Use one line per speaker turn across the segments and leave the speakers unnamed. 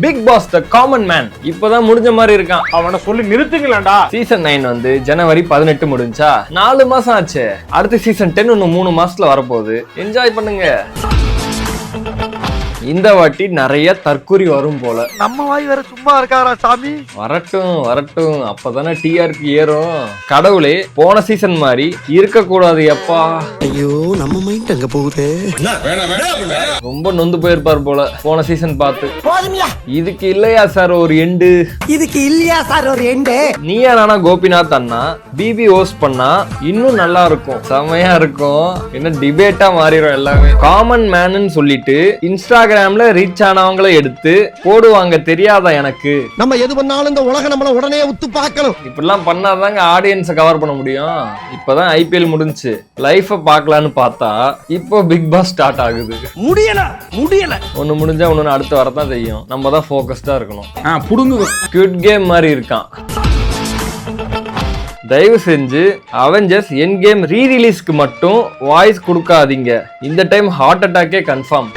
Big Boss the common man இப்பதான் முடிஞ்ச மாதிரி இருக்கான்.
அவனை சொல்லி நிறுத்துங்களேன்டா.
சீசன் 9 வந்து ஜனவரி 18 முடிஞ்சா 4 மாசம் ஆச்சு. அடுத்த சீசன் 10 இன்னும் 3 மாசத்துல வரப்போகுது. என்ஜாய் பண்ணுங்க. இந்த வாட்டி நிறைய தற்குறி வரும் போல.
நம்ம வாய் வேற சும்மா இருக்காரா சாமி?
வரட்டும் வரட்டும், அப்பதானே டிஆர்பி ஏறும். கடவுளே, போன சீசன் மாதிரி இருக்க கூடாது எப்பா.
ஐயோ, நம்ம மைண்ட் அங்க போகுது.
ரொம்ப நொந்து போயிருப்பார் போல போன சீசன் பார்த்து. இதுக்கு இல்லையா சார் ஒரு எண்டு?
இதுக்கு இல்லையா சார் ஒரு எண்டு?
நீயா நானா கோபிநாத் அண்ணா பிபி ஹோஸ்ட் பண்ணா இன்னும் நல்லா இருக்கும், செமையா இருக்கும். என்ன டிபேட்டா மாறிடும் எல்லாமே. காமன் மேன்னு சொல்லிட்டு இன்ஸ்டாகிராம்ல ரீச் ஆனவங்களை எடுத்து போடுவாங்க. தெரியாதா எனக்கு?
நம்ம எது பண்ணாலும் இந்த உலகம் நம்மள உடனே உத்து பார்க்கணும்.
இப்படிலாம் பண்ணாதாங்க ஆடியன்ஸை கவர் பண்ண முடியும். இப்பதான் ஐபிஎல் முடிஞ்சு லைஃபை பார்க்கலான்னு பார்த்தா இப்போ பிக் பாஸ் ஸ்டார்ட் ஆகுது.
முடியல.
ஒண்ணு முடிஞ்சா ஒண்ணு அடுத்து வரதான் செய்யும். நம்ம தான் ஃபோக்கஸ்டா இருக்கணும்.
புடுங்கு.
ஸ்குவிட் கேம் மாதிரி இருக்கான். தயவு செஞ்சு அவெஞ்சர்ஸ் எண்ட் கேம் ரீ ரிலீஸ்க்கு மட்டும் வாய்ஸ் கொடுக்காதீங்க. இந்த டைம் ஹார்ட் அட்டாக்கே கன்ஃபார்ம்.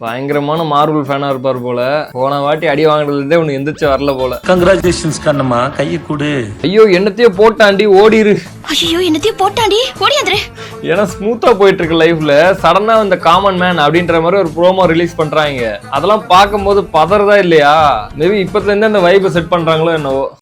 பயங்கரமான மார்வல் ஃபேனா இருப்பார் போல. போன வாட்டி அடி வாங்குறதுல ஒண்ணு எந்திரிச்சு வரல போல.
கங்க்ராச்சுலேஷன்ஸ் கண்ணம்மா, கையை கொடு.
ஐயோ, என்னத்தையோ போட்டாண்டி, ஓடிரு.
ஐயோ, என்னத்தையோ போட்டாண்டி, ஓடியாந்துரு.
ஏன்னா ஸ்மூத்தா போயிட்டு இருக்கு லைஃப்ல. சடனா இந்த காமன் மேன் அப்படின்ற மாதிரி ஒரு ப்ரோமோ ரிலீஸ் பண்றாங்க. அதெல்லாம் பார்க்கும்போது பதறதா இல்லையா? மேபி இப்பத்துல இருந்து அந்த வைபை செட் பண்றாங்களோ என்னவோ.